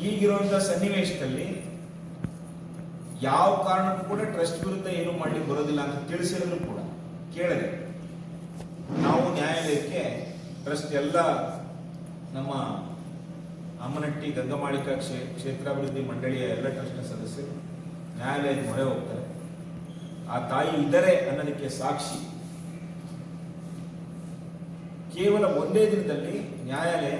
ಈಗಿರುವಂಥ ಸನ್ನಿವೇಶದಲ್ಲಿ ಯಾವ ಕಾರಣಕ್ಕೂ ಕೂಡ ಟ್ರಸ್ಟ್ ವಿರುದ್ಧ ಏನು ಮಾಡಲಿಕ್ಕೆ ಬರೋದಿಲ್ಲ ಅಂತ ತಿಳಿಸಿದ್ರು ಕೂಡ ಕೇಳಿದೆ. ನಾವು ನ್ಯಾಯಾಲಯಕ್ಕೆ ಟ್ರಸ್ಟ್ ಎಲ್ಲ ನಮ್ಮ ಅಮ್ಮನಟ್ಟಿ ಗಂಗಮಾಳಿಕಾ ಕ್ಷೇತ್ರಾಭಿವೃದ್ಧಿ ಮಂಡಳಿಯ ಎಲ್ಲ ಟ್ರಸ್ಟ್ನ ಸದಸ್ಯರು ನ್ಯಾಯಾಲಯದ ಮೊರೆ ಹೋಗ್ತಾರೆ. ಆ ತಾಯಿ ಇದ್ದಾರೆ ಅನ್ನೋದಕ್ಕೆ ಸಾಕ್ಷಿ ಕೇವಲ ಒಂದೇ ದಿನದಲ್ಲಿ ನ್ಯಾಯಾಲಯ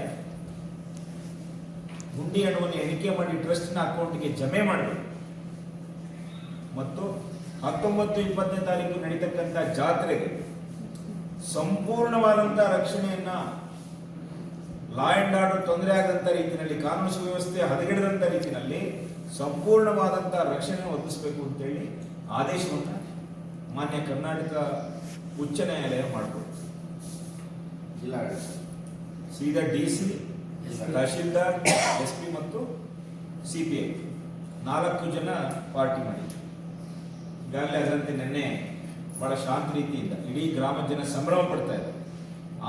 ಹುಂಡಿ ಹಣವನ್ನು ಎಣಿಕೆ ಮಾಡಿ ಟ್ರಸ್ಟ್ನ ಅಕೌಂಟ್ಗೆ ಜಮೆ ಮಾಡಬೇಕು ಮತ್ತು 19-20ನೇ ತಾರೀಕು ನಡೀತಕ್ಕಂಥ ಜಾತ್ರೆಗೆ ಸಂಪೂರ್ಣವಾದಂತಹ ರಕ್ಷಣೆಯನ್ನ ಲಾ ಅಂಡ್ ಆರ್ಡರ್ ತೊಂದರೆ ಆಗದಂತ ರೀತಿಯಲ್ಲಿ, ಕಾನೂನು ಸುವ್ಯವಸ್ಥೆ ಹದಗೆಡದಂತ ರೀತಿಯಲ್ಲಿ ಸಂಪೂರ್ಣವಾದಂತಹ ರಕ್ಷಣೆ ಒದಗಿಸಬೇಕು ಅಂತೇಳಿ ಆದೇಶವನ್ನು ಮಾನ್ಯ ಕರ್ನಾಟಕ ಉಚ್ಚ ನ್ಯಾಯಾಲಯ ಮಾಡಿಕೊಡ್ತು. ಸೀದಾ DC, ತಹಶೀಲ್ದಾರ್, SP ಮತ್ತು CPI 4 ಜನ ಪಾರ್ಟಿ ಮಾಡಿದ್ರು. ಈಗಾಗಲೇ ಅದರಂತೆ ನಿನ್ನೆ ಬಹಳ ಶಾಂತ ರೀತಿಯಿಂದ ಇಡೀ ಗ್ರಾಮದ ಜನ ಸಂಭ್ರಮ ಪಡ್ತಾ ಇದ್ದಾರೆ,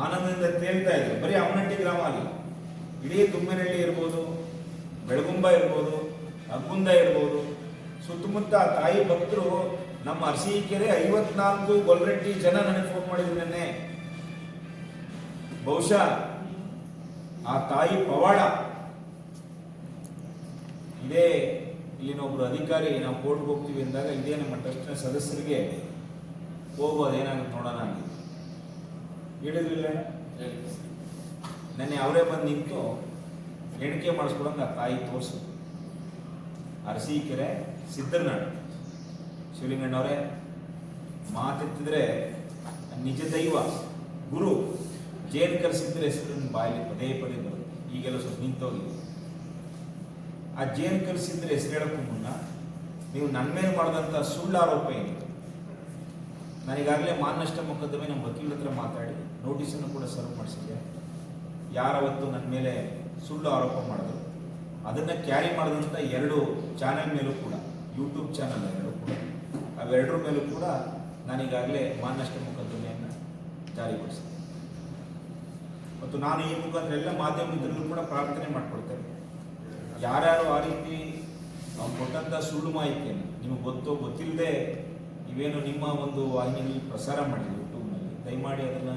ಆನಂದದಿಂದ ತೇಲ್ತಾ ಇದ್ದಾರೆ. ಬರೀ ಅಮ್ಮನಟ್ಟಿ ಗ್ರಾಮ ಅಲ್ಲ, ಇಡೀ ತುಮ್ಮೇನಹಳ್ಳಿ ಇರ್ಬೋದು, ಬೆಳಗುಂಬ ಇರ್ಬೋದು, ಅಗ್ಗುಂದ ಇರ್ಬೋದು, ಸುತ್ತಮುತ್ತ ತಾಯಿ ಭಕ್ತರು ನಮ್ಮ ಅರಸೀಕೆರೆ 54 ಗೊಲ್ರಟ್ಟಿ ಜನ ನನಗೆ ಫೋನ್ ಮಾಡಿದ್ರು ನಿನ್ನೆ. ಬಹುಶಃ ಆ ತಾಯಿ ಪವಾಡ ಇದೇ. ಇಲ್ಲಿನ ಒಬ್ರು ಅಧಿಕಾರಿ ನಾವು ಕೋರ್ಟ್ಗೆ ಹೋಗ್ತೀವಿ ಅಂದಾಗ ಇದೇ ನಮ್ಮ ಟ್ರಸ್ಟ್ನ ಸದಸ್ಯರಿಗೆ ಹೋಗೋದು ಏನಾಗುತ್ತೆ ನೋಡೋಣ ಅಂತ ಹೇಳಿದ್ರಿಲ್ಲ. ನೆನ್ನೆ ಅವರೇ ಬಂದು ನಿಂತು ಎಣಿಕೆ ಮಾಡಿಸ್ಕೊಡಂಗೆ ಆ ತಾಯಿ ತೋರಿಸು. ಅರಸೀಕೆರೆ ಸಿದ್ದರನಾಡು ಶಿವಲಿಂಗಣ್ಣವರೇ ಮಾತೆತ್ತಿದ್ರೆ ನಿಜ ದೈವ ಗುರು ಜೇನು ಕಲಿಸಿದ್ರೆ ಹೆಸರು ಬಾಯಲ್ಲಿ ಪದೇ ಪದೇ ಬರುತ್ತೆ. ಈಗೆಲ್ಲ ಸ್ವಲ್ಪ ನಿಂತೋಗಿದೆ. ಆ ಜೇನು ಕಲಿಸಿದ್ರೆ ಹೆಸರು ಹೇಳಕ್ಕೂ ಮುನ್ನ ನೀವು ನನ್ನ ಮೇಲೆ ಮಾಡಿದಂಥ ಸುಳ್ಳು ಆರೋಪ ಏನಿದೆ, ನಾನೀಗಾಗಲೇ ಮಾನನಷ್ಟ ಮೊಕದ್ದಮೆ ನಮ್ಮ ವಕೀಲರ ಹತ್ರ ಮಾತಾಡಿ ನೋಟಿಸನ್ನು ಕೂಡ ಸರ್ವ್ ಮಾಡಿಸಿದ್ದೆ. ಯಾರವತ್ತು ನನ್ನ ಮೇಲೆ ಸುಳ್ಳು ಆರೋಪ ಮಾಡಿದ್ರು ಅದನ್ನು ಕ್ಯಾರಿ ಮಾಡಿದಂಥ 2 ಚಾನೆಲ್ ಮೇಲೂ ಕೂಡ, ಯೂಟ್ಯೂಬ್ ಚಾನಲ್ 2 ಕೂಡ, ಅವೆರಡರ ಮೇಲೂ ಕೂಡ ನಾನೀಗಾಗಲೇ ಮಾನನಷ್ಟ ಮೊಕದ್ದಮೆಯನ್ನು ಜಾರಿಗೊಳಿಸಿದೆ. ಮತ್ತು ನಾನು ಈ ಮುಖಾಂತರ ಎಲ್ಲ ಮಾಧ್ಯಮ ಮಿತ್ರರು ಕೂಡ ಪ್ರಾರ್ಥನೆ ಮಾಡ್ಕೊಳ್ತೇನೆ, ಯಾರ್ಯಾರು ಆ ರೀತಿ ನಾವು ಕೊಟ್ಟಂಥ ಸುಳ್ಳು ಮಾಹಿತಿಯನ್ನು ನಿಮಗೆ ಗೊತ್ತಿಲ್ಲದೆ ನೀವೇನು ನಿಮ್ಮ ಒಂದು ವಾಹಿನಿಯಲ್ಲಿ ಪ್ರಸಾರ ಮಾಡಿದ್ವಿ ಯೂಟ್ಯೂಬ್ನಲ್ಲಿ, ದಯಮಾಡಿ ಅದನ್ನು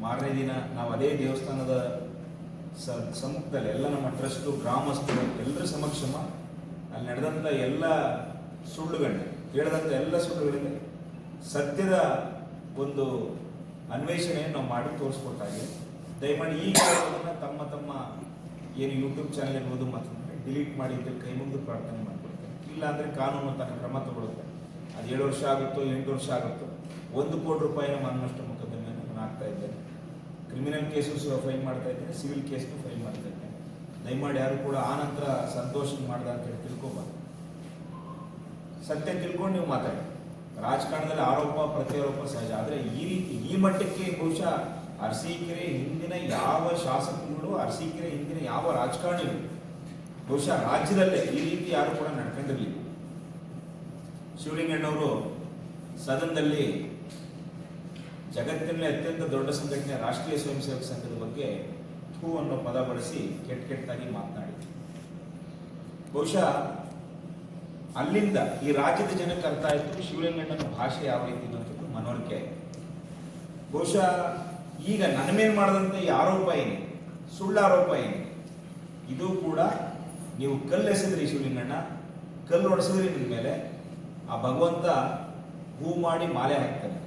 ಮಾರನೇ ದಿನ ನಾವು ಅದೇ ದೇವಸ್ಥಾನದ ಸಮ್ಮುಖದಲ್ಲಿ ಎಲ್ಲ ನಮ್ಮ ಟ್ರಸ್ಟು, ಗ್ರಾಮಸ್ಥರು ಎಲ್ಲರ ಸಮಕ್ಷಮ ಅಲ್ಲಿ ನಡೆದಂಥ ಎಲ್ಲ ಸುಳ್ಳುಗಳನ್ನ, ಹೇಳಿದಂಥ ಎಲ್ಲ ಸುಳ್ಳುಗಳಿಗೆ ಸತ್ಯದ ಒಂದು ಅನ್ವೇಷಣೆಯನ್ನು ನಾವು ಮಾಡಿ ತೋರಿಸ್ಕೊಟ್ಟಾಗೆ ದಯಮಾಡಿ ಈ ಕೆಲಸವನ್ನು ತಮ್ಮ ಏನು ಯೂಟ್ಯೂಬ್ ಚಾನಲ್ ಇರ್ಬೋದು ಮತ್ತು ಡಿಲೀಟ್ ಮಾಡಿ ಅಂತೇಳಿ ಕೈ ಮುಂದೆ ಪ್ರಾರ್ಥನೆ ಮಾಡಿಕೊಡ್ತೇನೆ. ಇಲ್ಲ ಅಂದರೆ ಕಾನೂನು ತನ್ನ ಕ್ರಮ ತಗೊಳುತ್ತೆ. ಅದು 7 ವರ್ಷ ಆಗುತ್ತೋ 8 ವರ್ಷ ಆಗುತ್ತೋ, 1 ಕೋಟಿ ರೂಪಾಯಿನ ಮಾನನಷ್ಟ ಮೊಕದ್ದಮೆಯನ್ನು ನಾನು ಹಾಕ್ತಾ ಇದ್ದೇನೆ. ಕ್ರಿಮಿನಲ್ ಕೇಸಸ್ ಫೈಲ್ ಮಾಡ್ತಾ ಇದ್ದೇನೆ, ಸಿವಿಲ್ ಕೇಸ್ನು ಫೈಲ್ ಮಾಡ್ತಾ ಇದ್ದೇನೆ. ದಯಮಾಡಿ ಯಾರು ಕೂಡ ಆ ನಂತರ ಸಂತೋಷ ಮಾಡ್ದ ಅಂತೇಳಿ ತಿಳ್ಕೊಬಾರ್ದು. ಸತ್ಯ ತಿಳ್ಕೊಂಡು ನೀವು ಮಾತಾಡಿ. ರಾಜಕಾರಣದಲ್ಲಿ ಆರೋಪ ಪ್ರತ್ಯಾರೋಪ ಸಹಜ, ಆದರೆ ಈ ರೀತಿ ಈ ಮಟ್ಟಕ್ಕೆ ಬಹುಶಃ ಅರಸೀಕೆರೆ ಹಿಂದಿನ ಯಾವ ಶಾಸಕರುಗಳು, ಅರಸೀಕೆರೆ ಹಿಂದಿನ ಯಾವ ರಾಜಕಾರಣಿಗಳು ಬಹುಶಃ ರಾಜ್ಯದಲ್ಲೇ ಈ ರೀತಿ ಯಾರು ಕೂಡ ನಡ್ಕೊಂಡಿರಲಿಲ್ಲ. ಶಿವಲಿಂಗಣ್ಣವರು ಸದನದಲ್ಲಿ ಜಗತ್ತಿನಲ್ಲೇ ಅತ್ಯಂತ ದೊಡ್ಡ ಸಂಘಟನೆ ರಾಷ್ಟ್ರೀಯ ಸ್ವಯಂ ಸೇವಕ ಸಂಘದ ಬಗ್ಗೆ ಥೂ ಅನ್ನೋ ಪದ ಬಳಸಿ ಕೆಟ್ಟದಾಗಿ ಮಾತನಾಡಿ ಬಹುಶಃ ಅಲ್ಲಿಂದ ಈ ರಾಜ್ಯದ ಜನಕ್ಕೆ ಅರ್ಥ ಆಯಿತು ಶಿವಲಿಂಗಣ್ಣನ ಭಾಷೆ ಯಾವ ರೀತಿ ಅನ್ನೋದು ಮನವರಿಕೆ. ಬಹುಶಃ ಈಗ ನನ್ನ ಮೇಲೆ ಮಾಡಿದಂಥ ಈ ಆರೋಪ ಏನಿದೆ, ಸುಳ್ಳು ಆರೋಪ ಏನಿದೆ, ಇದು ಕೂಡ ನೀವು ಕಲ್ಲು ಎಸೆದ್ರಿ ಶಿವಲಿಂಗಣ್ಣ, ಕಲ್ಲು ಹೊಡೆಸಿದ್ರಿ ನಿಮ್ಮ ಮೇಲೆ, ಆ ಭಗವಂತ ಹೂ ಮಾಡಿ ಮಾಲೆ ಹಾಕ್ತಾನೆ.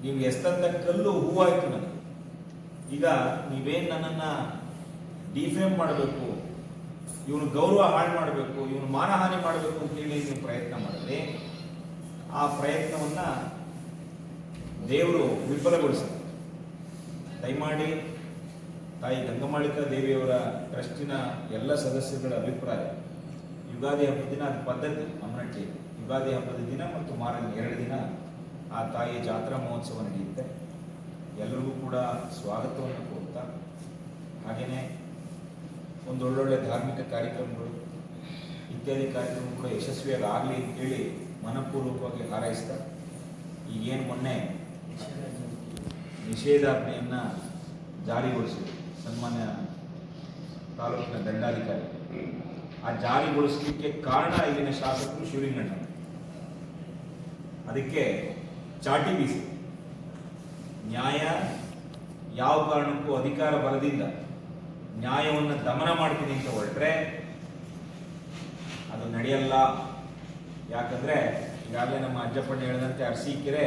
ನೀವು ಎಸ್ತಂತ ಕಲ್ಲು ಹೂವಾಯ್ತು ನನಗೆ. ಈಗ ನೀವೇನು ನನ್ನನ್ನು ಡಿಫೇಮ್ ಮಾಡಬೇಕು, ಇವನು ಗೌರವ ಹಾಳು ಮಾಡಬೇಕು, ಇವನು ಮಾನಹಾನಿ ಮಾಡಬೇಕು ಅಂತೇಳಿ ನೀವು ಪ್ರಯತ್ನ ಮಾಡಿದ್ರೆ ಆ ಪ್ರಯತ್ನವನ್ನು ದೇವರು ವಿಫಲಗೊಳಿಸಿದ. ದಯಮಾಡಿ ತಾಯಿ ಗಂಗಮಾಳಿಕಾ ದೇವಿಯವರ ಟ್ರಸ್ಟಿನ ಎಲ್ಲ ಸದಸ್ಯರುಗಳ ಅಭಿಪ್ರಾಯ, ಯುಗಾದಿ ಹಬ್ಬದ ದಿನ ಅದು ಪದ್ಧತಿ ಅಮ್ಮನಟ್ಟಿ, ಯುಗಾದಿ ಹಬ್ಬದ ದಿನ ಮತ್ತು ಮಾರನೇ 2 ದಿನ ಆ ತಾಯಿಯ ಜಾತ್ರಾ ಮಹೋತ್ಸವ ನಡೆಯುತ್ತೆ. ಎಲ್ಲರಿಗೂ ಕೂಡ ಸ್ವಾಗತವನ್ನು ಕೊಡ್ತಾ, ಹಾಗೆಯೇ ಒಂದೊಳ್ಳೊಳ್ಳೆ ಧಾರ್ಮಿಕ ಕಾರ್ಯಕ್ರಮಗಳು ಇತ್ಯಾದಿ ಕಾರ್ಯಕ್ರಮಗಳು ಕೂಡ ಯಶಸ್ವಿಯಾಗಿ ಆಗಲಿ ಅಂತೇಳಿ ಮನಪೂರ್ವಕವಾಗಿ ಹಾರೈಸ್ತಾ, ಈಗೇನು ಮೊನ್ನೆ ನಿಷೇಧಾಜ್ಞೆಯನ್ನು ಜಾರಿಗೊಳಿಸಿದೆ ಸನ್ಮಾನ್ಯ ತಾಲೂಕಿನ ದಂಡಾಧಿಕಾರಿ. ಆ ಜಾರಿಗೊಳಿಸಲಿಕ್ಕೆ ಕಾರಣ ಇಲ್ಲಿನ ಶಾಸಕರು ಶಿವಲಿಂಗಣ್ಣ. ಅದಕ್ಕೆ ಚಾಟಿ ಬೀಸಿ ನ್ಯಾಯ ಯಾವ ಕಾರಣಕ್ಕೂ ಅಧಿಕಾರ ಬರದಿಂದ ನ್ಯಾಯವನ್ನು ದಮನ ಮಾಡ್ತೀನಿ ಅಂತ ಹೊರಟ್ರೆ ಅದು ನಡೆಯಲ್ಲ. ಯಾಕಂದ್ರೆ ಈಗಾಗಲೇ ನಮ್ಮ ಅಜ್ಜಪ್ಪಣ್ಣ ಹೇಳಿದಂತೆ ಅರಸೀಕೆರೆ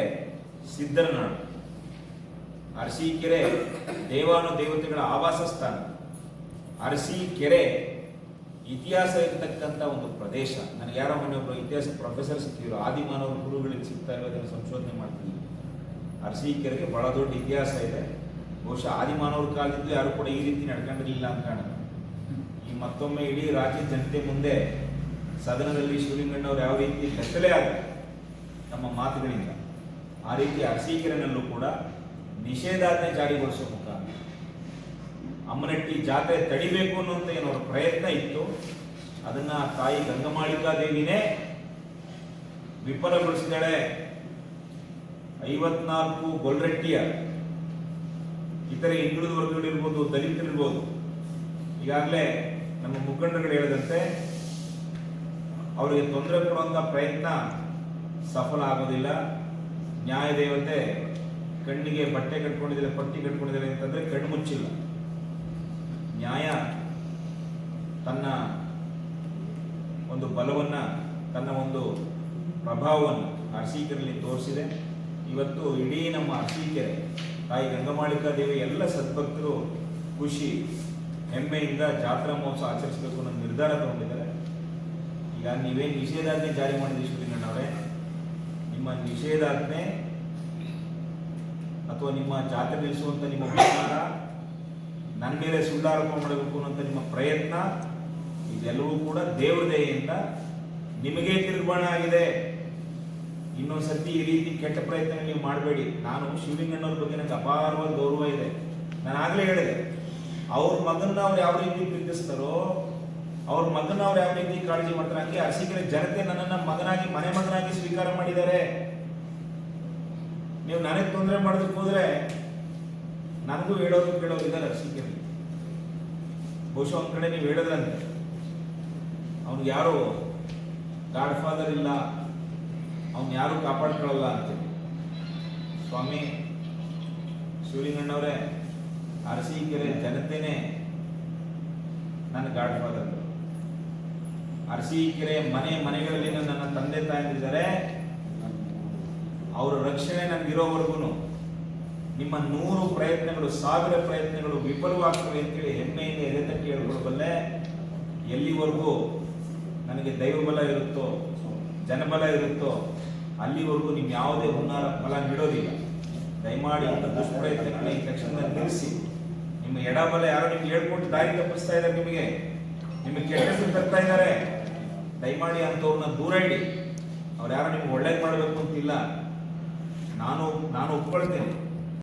ಸಿದ್ಧರ ನಾಡು, ಅರಸೀಕೆರೆ ದೇವಾನುದೇವತೆಗಳ ಆವಾಸ ಸ್ಥಾನ, ಅರಸೀಕೆರೆ ಇತಿಹಾಸ ಇರತಕ್ಕಂಥ ಒಂದು ಪ್ರದೇಶ. ನನಗೆ ಯಾರೋ ಮೊನ್ನೆ ಒಬ್ಬರು ಇತಿಹಾಸ ಪ್ರೊಫೆಸರ್ ಸಿಕ್ಕಿದ್ರು, ಆದಿಮಾನವ ಗುರುಗಳಿಗೆ ಸಿಗ್ತಾ ಇರೋದನ್ನು ಸಂಶೋಧನೆ ಮಾಡ್ತಿದ್ವಿ. ಅರಸೀಕೆರೆಗೆ ಬಹಳ ದೊಡ್ಡ ಇತಿಹಾಸ ಇದೆ. ಬಹುಶಃ ಆದಿಮಾನವರ ಕಾಲದಿಂದ ಯಾರು ಕೂಡ ಈ ರೀತಿ ನಡ್ಕೊಂಡಿರಲಿಲ್ಲ ಅಂತ ಕಾಣುತ್ತೆ. ಈ ಮತ್ತೊಮ್ಮೆ ಇಡೀ ರಾಜ್ಯದ ಜನತೆ ಮುಂದೆ ಸದನದಲ್ಲಿ ಶಿವಲಿಂಗಣ್ಣವ್ರು ಯಾವ ರೀತಿ ಬೆತ್ತಲೆ ಆದ ನಮ್ಮ ಮಾತುಗಳಿಂದ, ಆ ರೀತಿ ಅರಸೀಕೆರೆನಲ್ಲೂ ಕೂಡ ನಿಷೇಧಾಜ್ಞೆ ಜಾರಿಗೊಳಿಸುವ ಮುಖಾಂತರ ಅಮ್ಮನಟ್ಟಿ ಜಾತ್ರೆ ತಡಿಬೇಕು ಅನ್ನುವಂಥ ಏನೋ ಪ್ರಯತ್ನ ಇತ್ತು. ಅದನ್ನ ತಾಯಿ ಗಂಗಮಾಳಿಕಾ ದೇವಿನೇ ವಿಫಲಗೊಳಿಸಿದಳೆ. 54 ಗೊಲ್ರೆಟ್ಟಿಯ ಇತರೆ ಹಿಂದುಳಿದ ವರ್ಗಗಳಿರ್ಬೋದು, ದಲಿತರಿರ್ಬೋದು, ಈಗಾಗಲೇ ನಮ್ಮ ಮುಖಂಡರುಗಳು ಹೇಳಿದಂತೆ ಅವರಿಗೆ ತೊಂದರೆ ಕೊಡುವಂಥ ಪ್ರಯತ್ನ ಸಫಲ ಆಗೋದಿಲ್ಲ. ನ್ಯಾಯ ದೇವತೆ ಕಣ್ಣಿಗೆ ಬಟ್ಟೆ ಕಟ್ಕೊಂಡಿದ್ದಾರೆ, ಪಟ್ಟಿ ಕಟ್ಕೊಂಡಿದ್ದಾರೆ ಅಂತಂದ್ರೆ ಕಣ್ಣು ಮುಚ್ಚಿಲ್ಲ. ನ್ಯಾಯ ತನ್ನ ಒಂದು ಬಲವನ್ನ, ತನ್ನ ಒಂದು ಪ್ರಭಾವವನ್ನು ಅರಸೀಕೆರೆಯಲ್ಲಿ ತೋರಿಸಿದೆ. ಇವತ್ತು ಇಡೀ ನಮ್ಮ ಅರಸೀಕೆರೆ ತಾಯಿ ಗಂಗಮಾಳಿಕಾ ದೇವಿ ಎಲ್ಲ ಸದ್ಭಕ್ತರು ಖುಷಿ ಹೆಮ್ಮೆಯಿಂದ ಜಾತ್ರಾ ಮಹೋತ್ಸವ ಆಚರಿಸಬೇಕು ಅನ್ನೋ ನಿರ್ಧಾರ ತಗೊಂಡಿದ್ದಾರೆ. ಈಗ ನೀವೇನು ನಿಷೇಧಾಜ್ಞೆ ಜಾರಿ ಮಾಡಿದ್ರಿ ಶಿವಲಿಂಗಣ್ಣವರೇ, ನಿಮ್ಮ ನಿಷೇಧಾಜ್ಞೆ ಅಥವಾ ನಿಮ್ಮ ಜಾತ್ರೆ ನಿಲ್ಲಿಸುವಂತ ನಿಮ್ಮ ವಿಚಾರ, ನನ್ನ ಮೇಲೆ ಸುಳ್ಳಾರೋಪ ಮಾಡಬೇಕು ಅನ್ನೋಂಥ ನಿಮ್ಮ ಪ್ರಯತ್ನ, ಇದೆಲ್ಲವೂ ಕೂಡ ದೇವರ ದಯೆಯಿಂದ ನಿಮಗೆ ನಿರ್ಮಾಣ ಆಗಿದೆ. ಇನ್ನೊಂದ್ಸತಿ ಈ ರೀತಿ ಕೆಟ್ಟ ಪ್ರಯತ್ನ ನೀವು ಮಾಡಬೇಡಿ. ನಾನು ಶಿವಲಿಂಗಣ್ಣವ್ರ ಬಗ್ಗೆ ನನಗೆ ಅಪಾರವಾದ ಗೌರವ ಇದೆ. ನಾನು ಆಗ್ಲೇ ಹೇಳಿದೆ, ಅವ್ರ ಮಗನ್ನ ಅವ್ರು ಯಾವ ರೀತಿ ಪ್ರೀತಿಸ್ತಾರೋ, ಅವ್ರ ಮಗನ ಅವ್ರು ಯಾವ ರೀತಿ ಕಾಳಜಿ ಮಾಡ್ತಾರೆ, ಹಂಗೆ ಅರಸೀಕೆರೆ ಜನತೆ ನನ್ನನ್ನ ಮಗನಾಗಿ, ಮನೆ ಮಗನಾಗಿ ಸ್ವೀಕಾರ ಮಾಡಿದ್ದಾರೆ. ನೀವು ನನಗೆ ತೊಂದರೆ ಮಾಡೋದಕ್ಕೆ ಹೋದ್ರೆ ನನಗೂ ಹೇಳೋದು ಕೇಳೋದಿದ್ದಾರೆ ಅರಸೀಕೆರೆ. ಬಹುಶಃ ಒಂದ್ ಕಡೆ ನೀವು ಹೇಳಿದ್ರಂತೆ ಅವ್ನಿಗೆ ಯಾರು ಗಾಡ್ ಫಾದರ್ ಇಲ್ಲ, ಅವ್ನು ಯಾರು ಕಾಪಾಡ್ಕೊಳ್ಳಲ್ಲ ಅಂತೇಳಿ. ಸ್ವಾಮಿ ಶಿವಲಿಂಗಣ್ಣವರೇ, ಅರಸೀಕೆರೆ ಜನತೆನೇ ನನ್ನ ಗಾಡ್ ಫಾದರ್. ಅರಸೀಕೆರೆ ಮನೆಗಳಲ್ಲಿ ನನ್ನ ತಂದೆ ತಾಯಿದ್ದಾರೆ. ಅವರ ರಕ್ಷಣೆ ನನಗಿರೋವರೆಗೂ ನಿಮ್ಮ 100 ಪ್ರಯತ್ನಗಳು, 1000 ಪ್ರಯತ್ನಗಳು ವಿಫಲವಾಗ್ತವೆ ಅಂತೇಳಿ ಹೆಮ್ಮೆಯಿಂದ ಎದೆತಟ್ಟಿ ಹೇಳ್ಕೊಳ್ಬಲ್ಲೆ. ಎಲ್ಲಿವರೆಗೂ ನನಗೆ ದೈವಬಲ ಇರುತ್ತೋ, ಜನಬಲ ಇರುತ್ತೋ, ಅಲ್ಲಿವರೆಗೂ ನಿಮ್ ಯಾವುದೇ ಹುನ್ನಾರ ಫಲ ನೀಡೋದಿಲ್ಲ. ದಯಮಾಡಿ ಅಂತ ದುಷ್ಪ್ರಯತ್ನಗಳನ್ನ ಈ ತಕ್ಷಣ ನಿಲ್ಲಿಸಿ. ನಿಮ್ಮ ಎಡಬಲ ಯಾರೋ ನಿಮ್ಗೆ ಹೇಳ್ಕೊಟ್ಟು ದಾರಿ ತಪ್ಪಿಸ್ತಾ ಇದ್ದಾರೆ, ನಿಮಗೆ ಕೆಟ್ಟ ಹೆಸರು ತರ್ತಾ ಇದ್ದಾರೆ. ದಯಮಾಡಿ ಅಂತವ್ರನ್ನ ದೂರ ಇಡಿ. ಅವ್ರು ಯಾರೋ ನಿಮ್ಗೆ ಒಳ್ಳೇದು ಮಾಡಬೇಕು ಅಂತಿಲ್ಲ. ನಾನು ಒಪ್ಕೊಳ್ತೇನೆ.